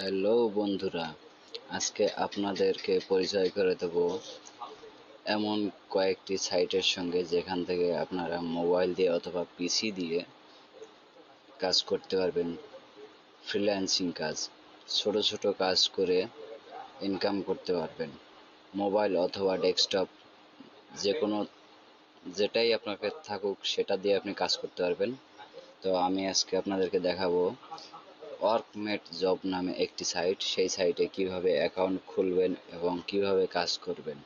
Hello বন্ধুরা, আজকে আপনাদেরকে পরিচয় করে দেব এমন কয়েকটি সাইটের সঙ্গে যেখান থেকে আপনারা মোবাইল দিয়ে অথবা পিসি দিয়ে কাজ করতে পারবেন। ফ্রিল্যান্সিং কাজ, ছোট ছোট কাজ করে ইনকাম করতে পারবেন। মোবাইল অথবা ডেস্কটপ যে কোনো যেটাই আপনাকে থাকুক সেটা দিয়ে আপনি কাজ করতে পারবেন। তো আমি আজকে আপনাদেরকে দেখাবো ওয়ার্কমেট জব নামে একটি সাইট। সেই সাইটে কিভাবে অ্যাকাউন্ট খুলবেন এবং কিভাবে কাজ করবেন।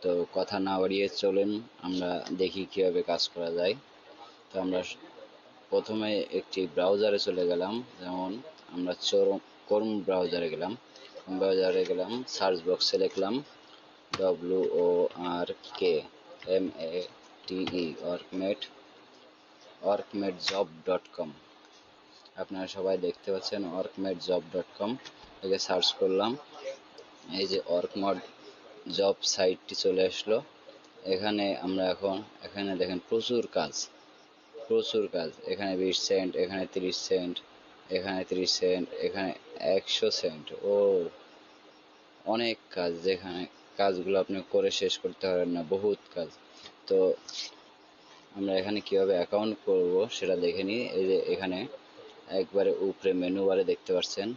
তো কথা না বাড়িয়ে চলুন আমরা দেখি কিভাবে কাজ করা যায়। তো আমরা প্রথমে একটি ব্রাউজারে চলে গেলাম, যেমন আমরা ক্রোম ব্রাউজারে গেলাম, সার্চ বক্সে লিখলাম WORKMATE ওয়ার্কমেট জব.com। আপনারা সবাই দেখতে পাচ্ছেন workmate.job.com থেকে সার্চ করলাম। এই যে ওয়ার্কমেট জব সাইটটি চলে আসলো। এখানে আমরা এখানে দেখেন প্রচুর কাজ। এখানে 20 সেন্ট, এখানে 30 সেন্ট, এখানে 30 সেন্ট, এখানে 100 সেন্ট। ও অনেক কাজ, যেখানে কাজগুলো আপনি করে শেষ করতে পারেন না, বহুত কাজ। তো আমরা এখানে কিভাবে অ্যাকাউন্ট করব সেটা দেখে নিই। এই যে এখানে একবারে উপরে মেনু বারে দেখতে পাচ্ছেন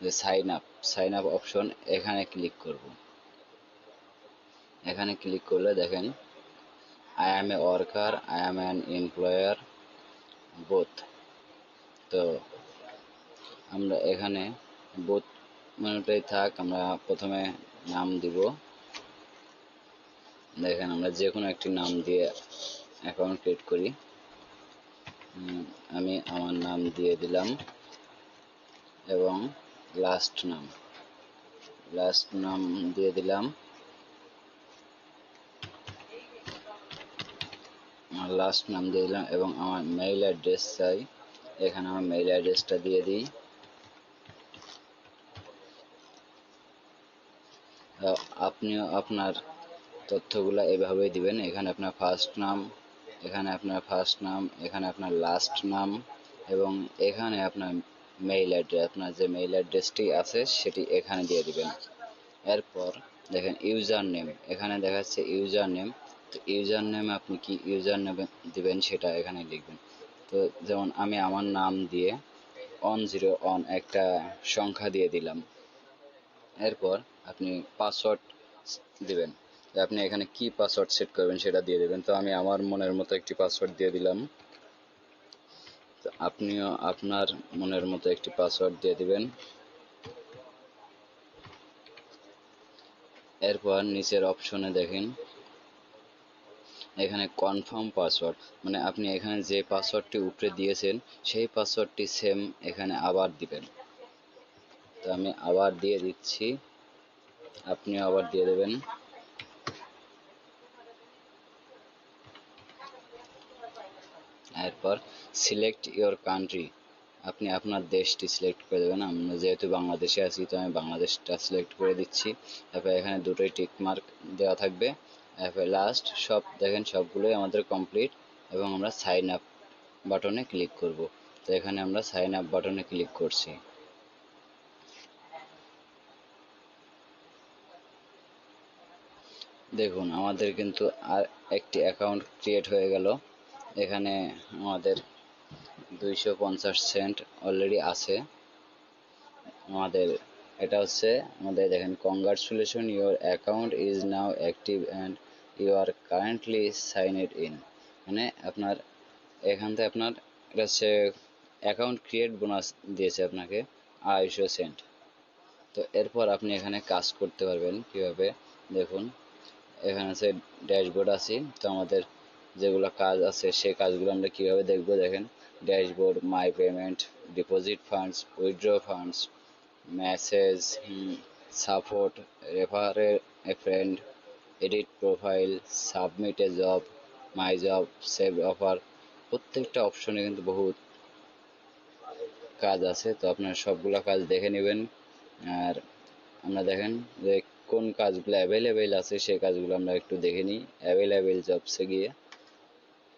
যে সাইন আপ অপশন, এখানে ক্লিক করব। এখানে ক্লিক করলে দেখেন I am A worker, I am an employer, both. তো আমরা এখানে বোথ মেনুটাই থাক, আমরা প্রথমে নাম দিব। দেখেন আমরা যে কোনো একটি নাম দিয়ে অ্যাকাউন্ট ক্রিয়েট করি। আমি আমার নাম দিয়ে দিলাম এবং লাস্ট নাম দিয়ে দিলাম। এবং আমার মেইল অ্যাড্রেস চাই, এখানে আমার মেইল অ্যাড্রেসটা দিয়ে দিই। আপনিও আপনার তথ্যগুলো এভাবেই দিবেন। এখানে আপনার ফার্স্ট নাম, এখানে আপনার লাস্ট নাম এবং এখানে আপনার মেইল অ্যাড্রেস, আপনার যে মেইল অ্যাড্রেসটি আছে সেটি এখানে দিয়ে দিবেন। এরপর দেখেন ইউজার নেম, এখানে দেখাচ্ছে ইউজার নেম। তো ইউজার নেমে আপনি কি ইউজার নেম দিবেন সেটা এখানে লিখবেন। তো যেমন আমি আমার নাম দিয়ে 101 একটা সংখ্যা দিয়ে দিলাম। এরপর আপনি পাসওয়ার্ড দিবেন। আপনি এখানে কি পাসওয়ার্ড সেট করবেন সেটা দিয়ে দেবেন। তো আমি আমার মনের মতো একটি পাসওয়ার্ড দিয়ে দিলাম। তো আপনিও আপনার মনের মতো একটি পাসওয়ার্ড দিয়ে দিবেন। এরপর নিচের অপশনে দেখেন এখানে কনফার্ম পাসওয়ার্ড, মানে আপনি এখানে যে পাসওয়ার্ডটি উপরে দিয়েছেন সেই পাসওয়ার্ডটি সেম এখানে আবার দিবেন। তো আমি আবার দিয়ে দিচ্ছি, আপনিও আবার দিয়ে দেবেন। এরপর সিলেক্ট ইওর কান্ট্রি, আপনি আপনার দেশটি সিলেক্ট করে দেবেন। আমরা যেহেতু বাংলাদেশে আছি তো আমি বাংলাদেশটা সিলেক্ট করে দিচ্ছি। তারপর এখানে দুটোই টিক মার্ক দেওয়া থাকবে। এরপর লাস্ট সব দেখেন সবগুলোই আমাদের কমপ্লিট এবং আমরা সাইন আপ বাটনে ক্লিক করব। তো এখানে আমরা সাইন আপ বাটনে ক্লিক করছি। দেখুন আমাদের কিন্তু আর একটি অ্যাকাউন্ট ক্রিয়েট হয়ে গেল। এখানে আমাদের 250 সেন্ট অলরেডি আছে। আমাদের এটা হচ্ছে আমাদের দেখেন congratulation, your account is now active and you are currently signed in. মানে আপনার এখান থেকে আপনার এটা হচ্ছে অ্যাকাউন্ট ক্রিয়েট বোনাস দিয়েছে আপনাকে 250 সেন্ট। তো এরপর আপনি এখানে কাজ করতে পারবেন কিভাবে দেখুন। এখানে আছে ড্যাশবোর্ড আছে। তো আমাদের যেগুলো কাজ আছে সেই কাজগুলো আমরা কিভাবে দেখব দেখেন। Dashboard, my payment, deposit funds, withdraw funds, message, support, refer a friend, edit profile, submit A job, my job, save offer. প্রত্যেকটা অপশনে কিন্তু বহুত কাজ আছে। তো আপনার সবগুলা কাজ দেখে নেবেন। আর আমরা দেখেন যে কোন কাজগুলো অ্যাভেলেবেল আছে সেই কাজগুলো আমরা একটু দেখে নিই। অ্যাভেলেবেল জবসে গিয়ে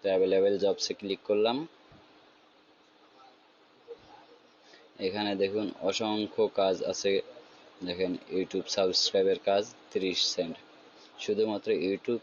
তো অ্যাভেলেবেল জবসে ক্লিক করলাম। এখানে দেখুন অসংখ্য কাজ আছে। দেখেন ইউটিউব সাবস্ক্রাইবের কাজ 30 সেন্ট, শুধুমাত্র ইউটিউব